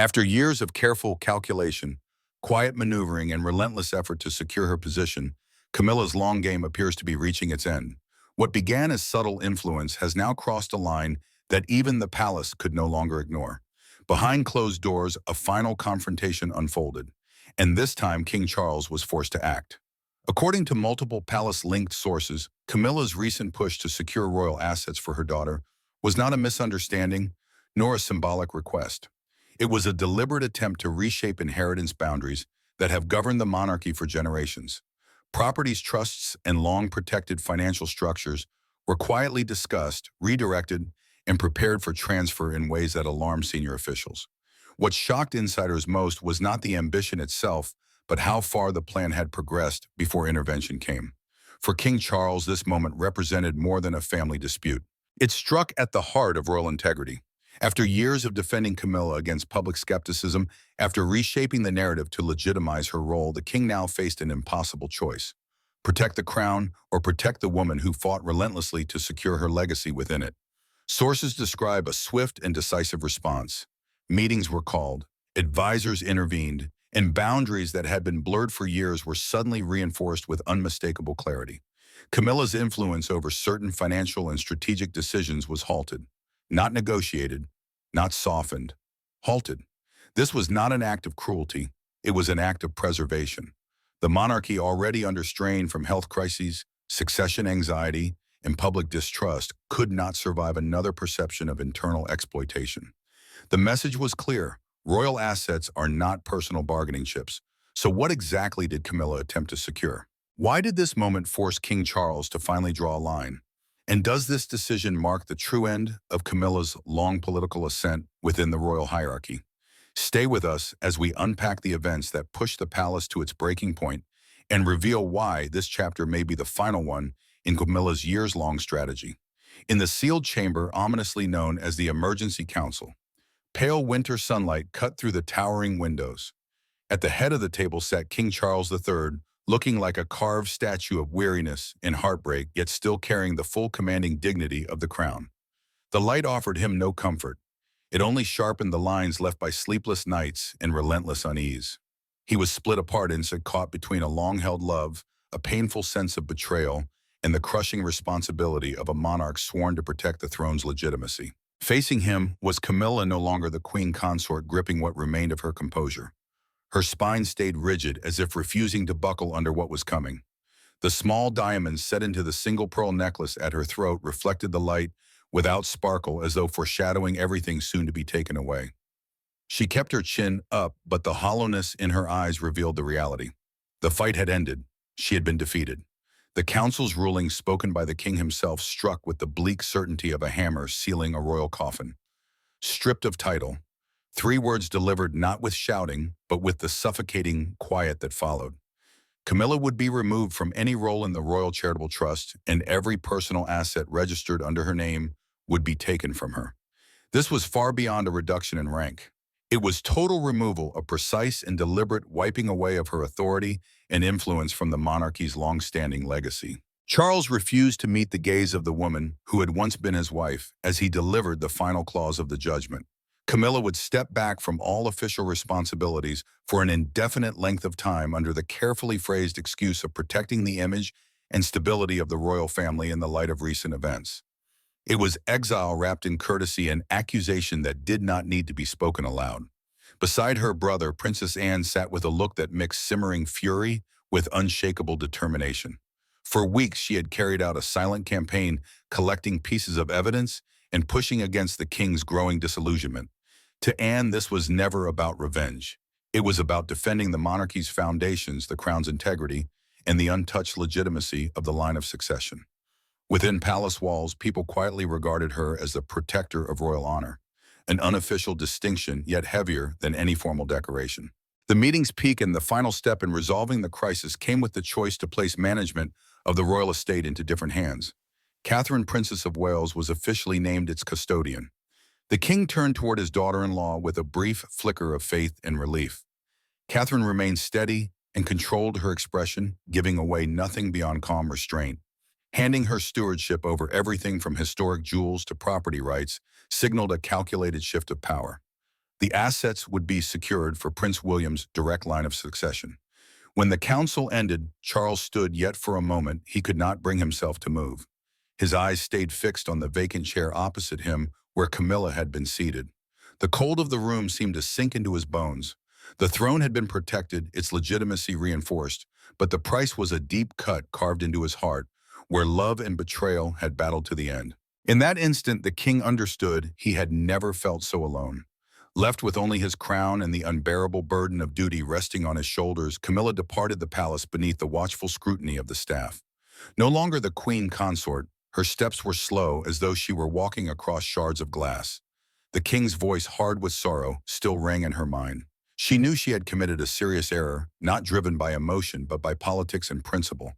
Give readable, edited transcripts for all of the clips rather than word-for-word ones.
After years of careful calculation, quiet maneuvering, and relentless effort to secure her position, Camilla's long game appears to be reaching its end. What began as subtle influence has now crossed a line that even the palace could no longer ignore. Behind closed doors, a final confrontation unfolded, and this time King Charles was forced to act. According to multiple palace-linked sources, Camilla's recent push to secure royal assets for her daughter was not a misunderstanding nor a symbolic request. It was a deliberate attempt to reshape inheritance boundaries that have governed the monarchy for generations. Properties, trusts, and long-protected financial structures were quietly discussed, redirected, and prepared for transfer in ways that alarmed senior officials. What shocked insiders most was not the ambition itself, but how far the plan had progressed before intervention came. For King Charles, this moment represented more than a family dispute. It struck at the heart of royal integrity. After years of defending Camilla against public skepticism, after reshaping the narrative to legitimize her role, the king now faced an impossible choice: protect the crown or protect the woman who fought relentlessly to secure her legacy within it. Sources describe a swift and decisive response. Meetings were called, advisors intervened, and boundaries that had been blurred for years were suddenly reinforced with unmistakable clarity. Camilla's influence over certain financial and strategic decisions was halted, not negotiated, not softened, halted. This was not an act of cruelty, it was an act of preservation. The monarchy, already under strain from health crises, succession anxiety, and public distrust, could not survive another perception of internal exploitation. The message was clear: royal assets are not personal bargaining chips. So what exactly did Camilla attempt to secure? Why did this moment force King Charles to finally draw a line? And does this decision mark the true end of Camilla's long political ascent within the royal hierarchy? Stay with us as we unpack the events that pushed the palace to its breaking point and reveal why this chapter may be the final one in Camilla's years-long strategy. In the sealed chamber ominously known as the Emergency Council, pale winter sunlight cut through the towering windows. At the head of the table sat King Charles III, looking like a carved statue of weariness and heartbreak, yet still carrying the full commanding dignity of the crown. The light offered him no comfort. It only sharpened the lines left by sleepless nights and relentless unease. He was split apart inside, caught between a long-held love, a painful sense of betrayal, and the crushing responsibility of a monarch sworn to protect the throne's legitimacy. Facing him was Camilla, no longer the queen consort, gripping what remained of her composure. Her spine stayed rigid, as if refusing to buckle under what was coming. The small diamonds set into the single pearl necklace at her throat reflected the light without sparkle, as though foreshadowing everything soon to be taken away. She kept her chin up, but the hollowness in her eyes revealed the reality. The fight had ended. She had been defeated. The council's ruling, spoken by the king himself, struck with the bleak certainty of a hammer sealing a royal coffin. Stripped of title, 3 words delivered not with shouting, but with the suffocating quiet that followed. Camilla would be removed from any role in the Royal Charitable Trust, and every personal asset registered under her name would be taken from her. This was far beyond a reduction in rank. It was total removal, a precise and deliberate wiping away of her authority and influence from the monarchy's long-standing legacy. Charles refused to meet the gaze of the woman who had once been his wife as he delivered the final clause of the judgment. Camilla would step back from all official responsibilities for an indefinite length of time under the carefully phrased excuse of protecting the image and stability of the royal family in the light of recent events. It was exile wrapped in courtesy, and accusation that did not need to be spoken aloud. Beside her brother, Princess Anne sat with a look that mixed simmering fury with unshakable determination. For weeks, she had carried out a silent campaign, collecting pieces of evidence and pushing against the king's growing disillusionment. To Anne, this was never about revenge. It was about defending the monarchy's foundations, the crown's integrity, and the untouched legitimacy of the line of succession. Within palace walls, people quietly regarded her as the protector of royal honor, an unofficial distinction yet heavier than any formal decoration. The meeting's peak and the final step in resolving the crisis came with the choice to place management of the royal estate into different hands. Catherine, Princess of Wales, was officially named its custodian. The king turned toward his daughter-in-law with a brief flicker of faith and relief. Catherine remained steady and controlled her expression, giving away nothing beyond calm restraint. Handing her stewardship over everything from historic jewels to property rights signaled a calculated shift of power. The assets would be secured for Prince William's direct line of succession. When the council ended, Charles stood, yet for a moment he could not bring himself to move. His eyes stayed fixed on the vacant chair opposite him where Camilla had been seated. The cold of the room seemed to sink into his bones. The throne had been protected, its legitimacy reinforced, but the price was a deep cut carved into his heart, where love and betrayal had battled to the end. In that instant, the king understood he had never felt so alone. Left with only his crown and the unbearable burden of duty resting on his shoulders, Camilla departed the palace beneath the watchful scrutiny of the staff. No longer the queen consort, her steps were slow as though she were walking across shards of glass. The king's voice, hard with sorrow, still rang in her mind. She knew she had committed a serious error, not driven by emotion but by politics and principle.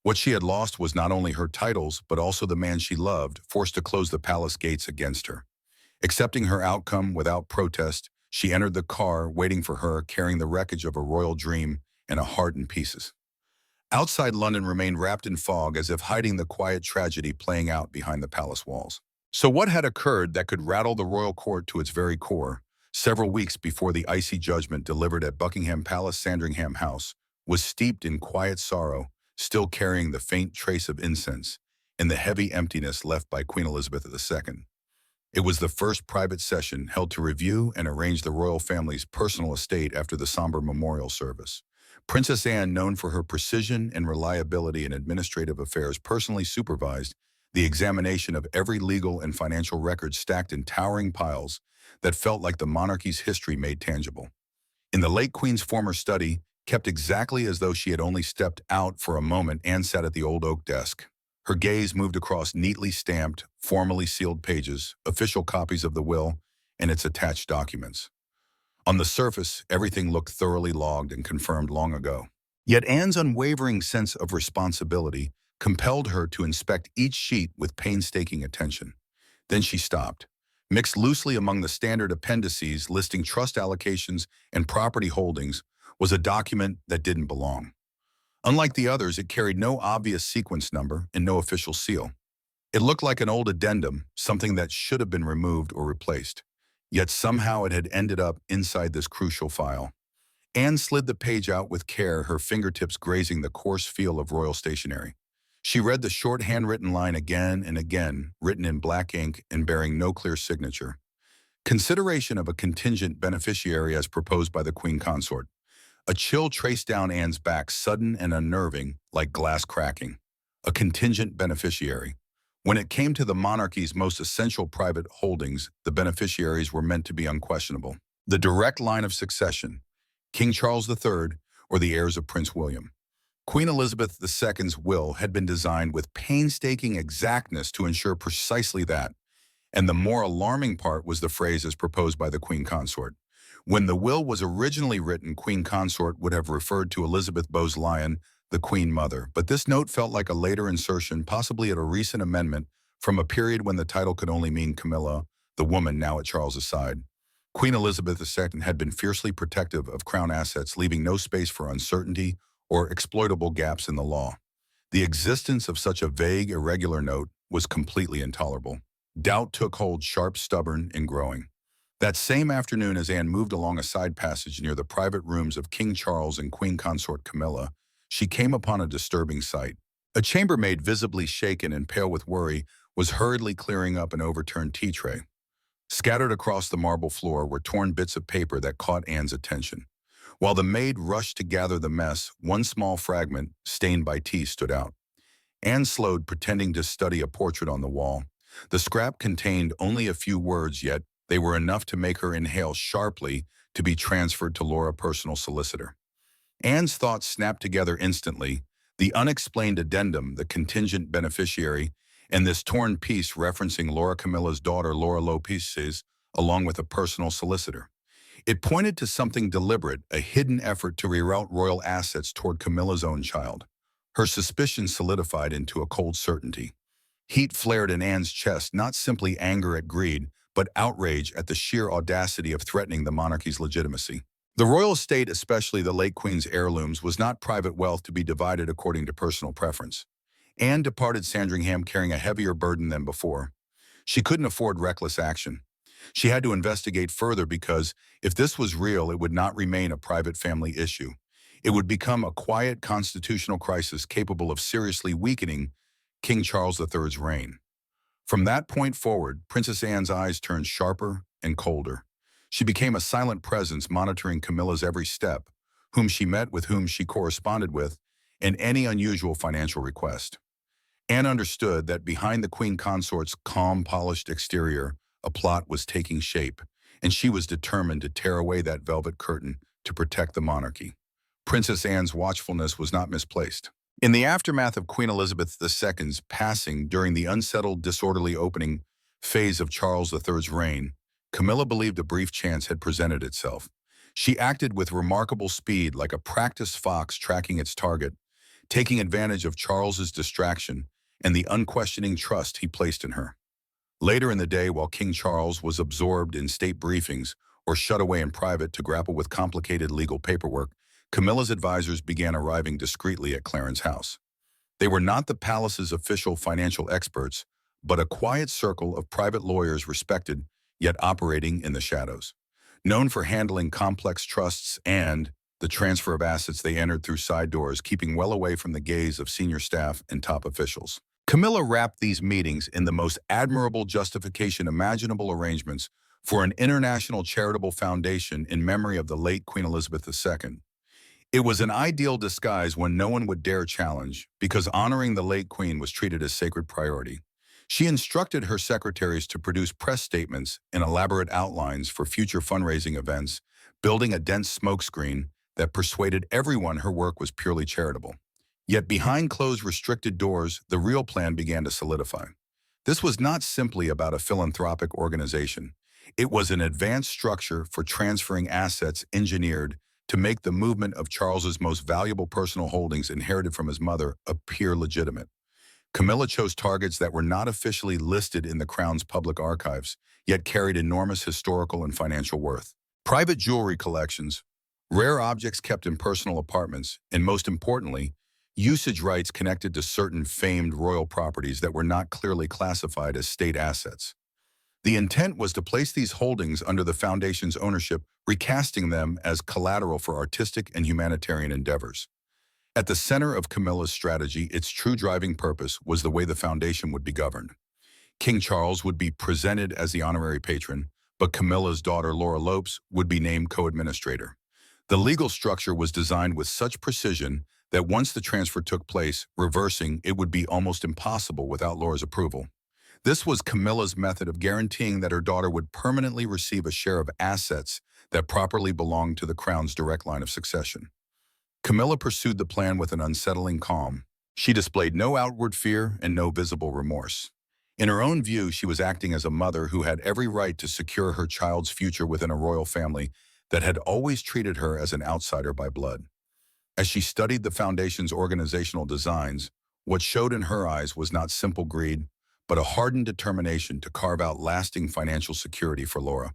What she had lost was not only her titles, but also the man she loved, forced to close the palace gates against her. Accepting her outcome without protest, she entered the car, waiting for her, carrying the wreckage of a royal dream and a heart in pieces. Outside London remained wrapped in fog, as if hiding the quiet tragedy playing out behind the palace walls. So what had occurred that could rattle the royal court to its very core, several weeks before the icy judgment delivered at Buckingham Palace Sandringham House, was steeped in quiet sorrow, still carrying the faint trace of incense in the heavy emptiness left by Queen Elizabeth II. It was the first private session held to review and arrange the royal family's personal estate after the somber memorial service. Princess Anne, known for her precision and reliability in administrative affairs, personally supervised the examination of every legal and financial record stacked in towering piles that felt like the monarchy's history made tangible. In the late Queen's former study, kept exactly as though she had only stepped out for a moment, Anne sat at the old oak desk. Her gaze moved across neatly stamped, formally sealed pages, official copies of the will, and its attached documents. On the surface, everything looked thoroughly logged and confirmed long ago. Yet Anne's unwavering sense of responsibility compelled her to inspect each sheet with painstaking attention. Then she stopped. Mixed loosely among the standard appendices listing trust allocations and property holdings was a document that didn't belong. Unlike the others, it carried no obvious sequence number and no official seal. It looked like an old addendum, something that should have been removed or replaced. Yet somehow it had ended up inside this crucial file. Anne slid the page out with care, her fingertips grazing the coarse feel of royal stationery. She read the short handwritten line again and again, written in black ink and bearing no clear signature. Consideration of a contingent beneficiary as proposed by the Queen Consort. A chill traced down Anne's back, sudden and unnerving, like glass cracking. A contingent beneficiary. When it came to the monarchy's most essential private holdings, the beneficiaries were meant to be unquestionable. The direct line of succession, King Charles III or the heirs of Prince William. Queen Elizabeth II's will had been designed with painstaking exactness to ensure precisely that, and the more alarming part was the phrase as proposed by the Queen Consort. When the will was originally written, Queen Consort would have referred to Elizabeth Bowes-Lyon, the Queen Mother, but this note felt like a later insertion, possibly at a recent amendment, from a period when the title could only mean Camilla, the woman now at Charles's side. Queen Elizabeth II had been fiercely protective of crown assets, leaving no space for uncertainty or exploitable gaps in the law. The existence of such a vague, irregular note was completely intolerable. Doubt took hold, sharp, stubborn, and growing. That same afternoon, as Anne moved along a side passage near the private rooms of King Charles and Queen Consort Camilla, she came upon a disturbing sight. A chambermaid, visibly shaken and pale with worry, was hurriedly clearing up an overturned tea tray. Scattered across the marble floor were torn bits of paper that caught Anne's attention. While the maid rushed to gather the mess, one small fragment, stained by tea, stood out. Anne slowed, pretending to study a portrait on the wall. The scrap contained only a few words, yet they were enough to make her inhale sharply to be transferred to Laura, personal solicitor. Anne's thoughts snapped together instantly. The unexplained addendum, the contingent beneficiary, and this torn piece referencing Laura Camilla's daughter, Laura Lopez's, along with a personal solicitor. It pointed to something deliberate, a hidden effort to reroute royal assets toward Camilla's own child. Her suspicion solidified into a cold certainty. Heat flared in Anne's chest, not simply anger at greed, but outrage at the sheer audacity of threatening the monarchy's legitimacy. The royal estate, especially the late Queen's heirlooms, was not private wealth to be divided according to personal preference. Anne departed Sandringham carrying a heavier burden than before. She couldn't afford reckless action. She had to investigate further because if this was real, it would not remain a private family issue. It would become a quiet constitutional crisis capable of seriously weakening King Charles III's reign. From that point forward, Princess Anne's eyes turned sharper and colder. She became a silent presence monitoring Camilla's every step, whom she met with, whom she corresponded with, and any unusual financial request. Anne understood that behind the queen consort's calm, polished exterior, a plot was taking shape, and she was determined to tear away that velvet curtain to protect the monarchy. Princess Anne's watchfulness was not misplaced. In the aftermath of Queen Elizabeth II's passing during the unsettled, disorderly opening phase of Charles III's reign, Camilla believed a brief chance had presented itself. She acted with remarkable speed, like a practiced fox tracking its target, taking advantage of Charles's distraction and the unquestioning trust he placed in her. Later in the day, while King Charles was absorbed in state briefings or shut away in private to grapple with complicated legal paperwork, Camilla's advisors began arriving discreetly at Clarence's house. They were not the palace's official financial experts, but a quiet circle of private lawyers respected, yet operating in the shadows. Known for handling complex trusts and the transfer of assets, they entered through side doors, keeping well away from the gaze of senior staff and top officials. Camilla wrapped these meetings in the most admirable justification imaginable: arrangements for an international charitable foundation in memory of the late Queen Elizabeth II. It was an ideal disguise when no one would dare challenge, because honoring the late queen was treated as sacred priority. She instructed her secretaries to produce press statements and elaborate outlines for future fundraising events, building a dense smokescreen that persuaded everyone her work was purely charitable. Yet behind closed, restricted doors, the real plan began to solidify. This was not simply about a philanthropic organization. It was an advanced structure for transferring assets engineered to make the movement of Charles's most valuable personal holdings inherited from his mother appear legitimate. Camilla chose targets that were not officially listed in the Crown's public archives, yet carried enormous historical and financial worth. Private jewelry collections, rare objects kept in personal apartments, and most importantly, usage rights connected to certain famed royal properties that were not clearly classified as state assets. The intent was to place these holdings under the foundation's ownership, recasting them as collateral for artistic and humanitarian endeavors. At the center of Camilla's strategy, its true driving purpose was the way the foundation would be governed. King Charles would be presented as the honorary patron, but Camilla's daughter, Laura Lopes, would be named co-administrator. The legal structure was designed with such precision that once the transfer took place, reversing it would be almost impossible without Laura's approval. This was Camilla's method of guaranteeing that her daughter would permanently receive a share of assets that properly belonged to the Crown's direct line of succession. Camilla pursued the plan with an unsettling calm. She displayed no outward fear and no visible remorse. In her own view, she was acting as a mother who had every right to secure her child's future within a royal family that had always treated her as an outsider by blood. As she studied the foundation's organizational designs, what showed in her eyes was not simple greed, but a hardened determination to carve out lasting financial security for Laura.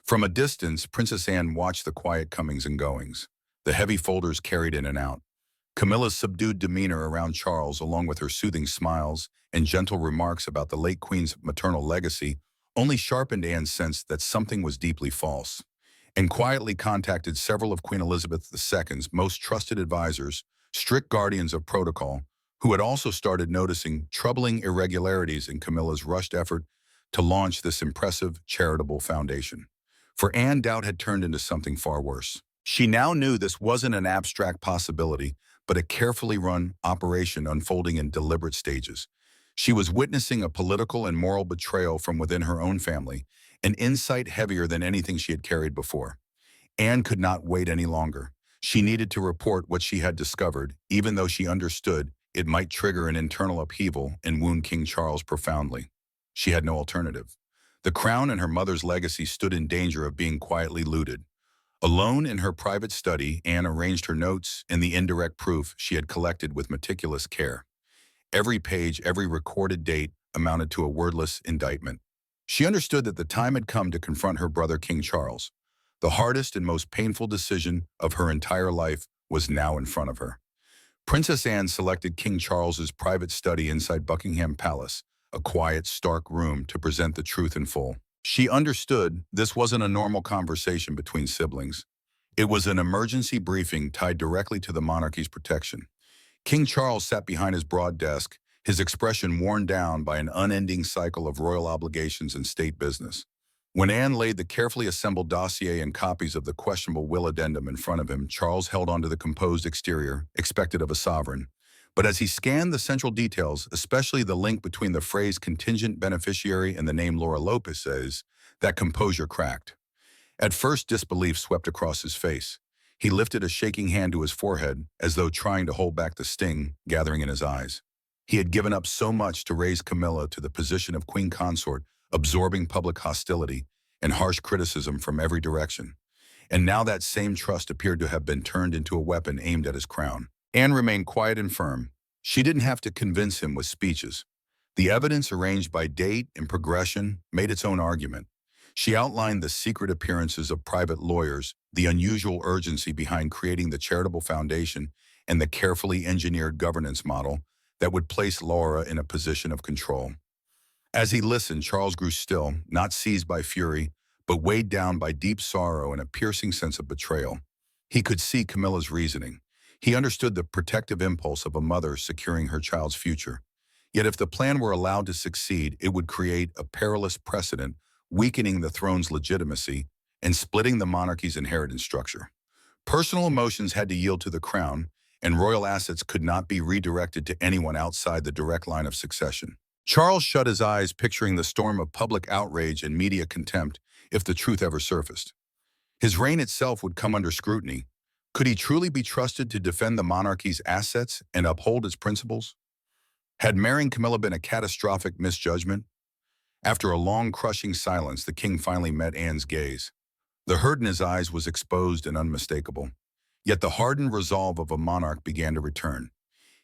From a distance, Princess Anne watched the quiet comings and goings, the heavy folders carried in and out. Camilla's subdued demeanor around Charles, along with her soothing smiles and gentle remarks about the late Queen's maternal legacy, only sharpened Anne's sense that something was deeply false, and quietly contacted several of Queen Elizabeth II's most trusted advisors, strict guardians of protocol, who had also started noticing troubling irregularities in Camilla's rushed effort to launch this impressive charitable foundation. For Anne, doubt had turned into something far worse. She now knew this wasn't an abstract possibility, but a carefully run operation unfolding in deliberate stages. She was witnessing a political and moral betrayal from within her own family, an insight heavier than anything she had carried before. Anne could not wait any longer. She needed to report what she had discovered, even though she understood it might trigger an internal upheaval and wound King Charles profoundly. She had no alternative. The crown and her mother's legacy stood in danger of being quietly looted. Alone in her private study, Anne arranged her notes and the indirect proof she had collected with meticulous care. Every page, every recorded date amounted to a wordless indictment. She understood that the time had come to confront her brother, King Charles. The hardest and most painful decision of her entire life was now in front of her. Princess Anne selected King Charles's private study inside Buckingham Palace, a quiet, stark room to present the truth in full. She understood this wasn't a normal conversation between siblings. It was an emergency briefing tied directly to the monarchy's protection. King Charles sat behind his broad desk, his expression worn down by an unending cycle of royal obligations and state business. When Anne laid the carefully assembled dossier and copies of the questionable will addendum in front of him, Charles held onto the composed exterior, expected of a sovereign. But as he scanned the central details, especially the link between the phrase contingent beneficiary and the name Laura Lopez, that composure cracked. At first, disbelief swept across his face. He lifted a shaking hand to his forehead, as though trying to hold back the sting gathering in his eyes. He had given up so much to raise Camilla to the position of queen consort, absorbing public hostility and harsh criticism from every direction. And now that same trust appeared to have been turned into a weapon aimed at his crown. Anne remained quiet and firm. She didn't have to convince him with speeches. The evidence arranged by date and progression made its own argument. She outlined the secret appearances of private lawyers, the unusual urgency behind creating the charitable foundation, and the carefully engineered governance model that would place Laura in a position of control. As he listened, Charles grew still, not seized by fury, but weighed down by deep sorrow and a piercing sense of betrayal. He could see Camilla's reasoning. He understood the protective impulse of a mother securing her child's future. Yet if the plan were allowed to succeed, it would create a perilous precedent, weakening the throne's legitimacy and splitting the monarchy's inheritance structure. Personal emotions had to yield to the crown, and royal assets could not be redirected to anyone outside the direct line of succession. Charles shut his eyes, picturing the storm of public outrage and media contempt if the truth ever surfaced. His reign itself would come under scrutiny. Could he truly be trusted to defend the monarchy's assets and uphold its principles? Had marrying Camilla been a catastrophic misjudgment? After a long, crushing silence, the king finally met Anne's gaze. The hurt in his eyes was exposed and unmistakable. Yet the hardened resolve of a monarch began to return.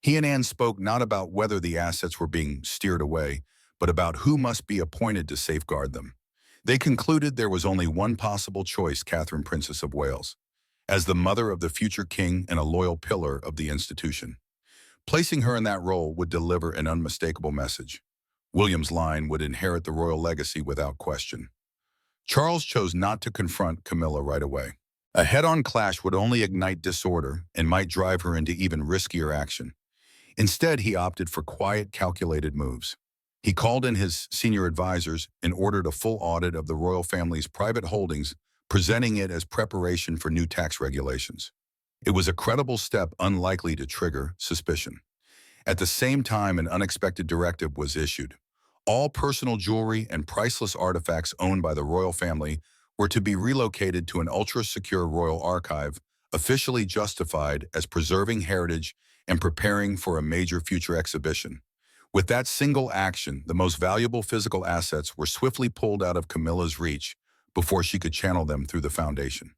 He and Anne spoke not about whether the assets were being steered away, but about who must be appointed to safeguard them. They concluded there was only one possible choice: Catherine, Princess of Wales, as the mother of the future king and a loyal pillar of the institution. Placing her in that role would deliver an unmistakable message. William's line would inherit the royal legacy without question. Charles chose not to confront Camilla right away. A head-on clash would only ignite disorder and might drive her into even riskier action. Instead, he opted for quiet, calculated moves. He called in his senior advisors and ordered a full audit of the royal family's private holdings, presenting it as preparation for new tax regulations. It was a credible step unlikely to trigger suspicion. At the same time, an unexpected directive was issued. All personal jewelry and priceless artifacts owned by the royal family were to be relocated to an ultra-secure royal archive, officially justified as preserving heritage and preparing for a major future exhibition. With that single action, the most valuable physical assets were swiftly pulled out of Camilla's reach before she could channel them through the foundation.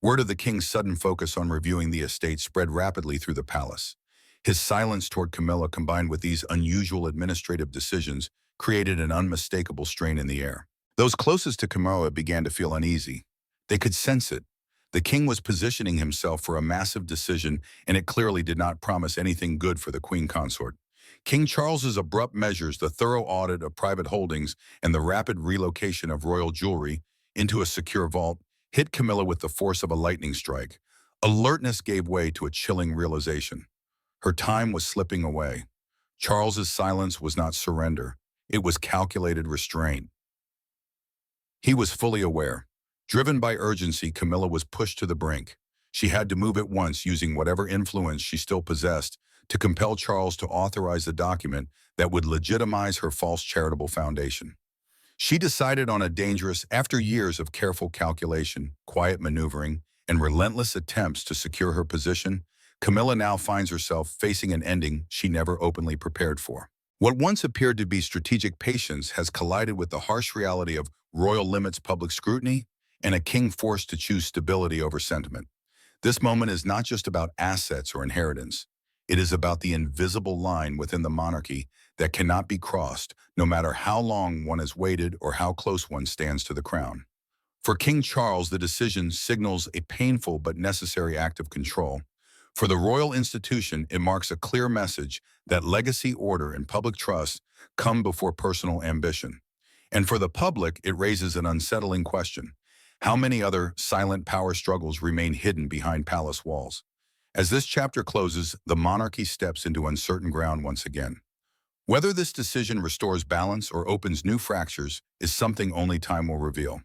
Word of the king's sudden focus on reviewing the estate spread rapidly through the palace. His silence toward Camilla, combined with these unusual administrative decisions, created an unmistakable strain in the air. Those closest to Camilla began to feel uneasy. They could sense it. The king was positioning himself for a massive decision, and it clearly did not promise anything good for the queen consort. King Charles's abrupt measures, the thorough audit of private holdings, and the rapid relocation of royal jewelry into a secure vault hit Camilla with the force of a lightning strike. Alertness gave way to a chilling realization. Her time was slipping away. Charles's silence was not surrender. It was calculated restraint. He was fully aware. Driven by urgency, Camilla was pushed to the brink. She had to move at once, using whatever influence she still possessed to compel Charles to authorize the document that would legitimize her false charitable foundation. She decided on a dangerous, after years of careful calculation, quiet maneuvering, and relentless attempts to secure her position, Camilla now finds herself facing an ending she never openly prepared for. What once appeared to be strategic patience has collided with the harsh reality of royal limits, public scrutiny, and a king forced to choose stability over sentiment. This moment is not just about assets or inheritance. It is about the invisible line within the monarchy that cannot be crossed, no matter how long one has waited or how close one stands to the crown. For King Charles, the decision signals a painful but necessary act of control. For the royal institution, it marks a clear message that legacy, order, and public trust come before personal ambition. And for the public, it raises an unsettling question. How many other silent power struggles remain hidden behind palace walls? As this chapter closes, the monarchy steps into uncertain ground once again. Whether this decision restores balance or opens new fractures is something only time will reveal.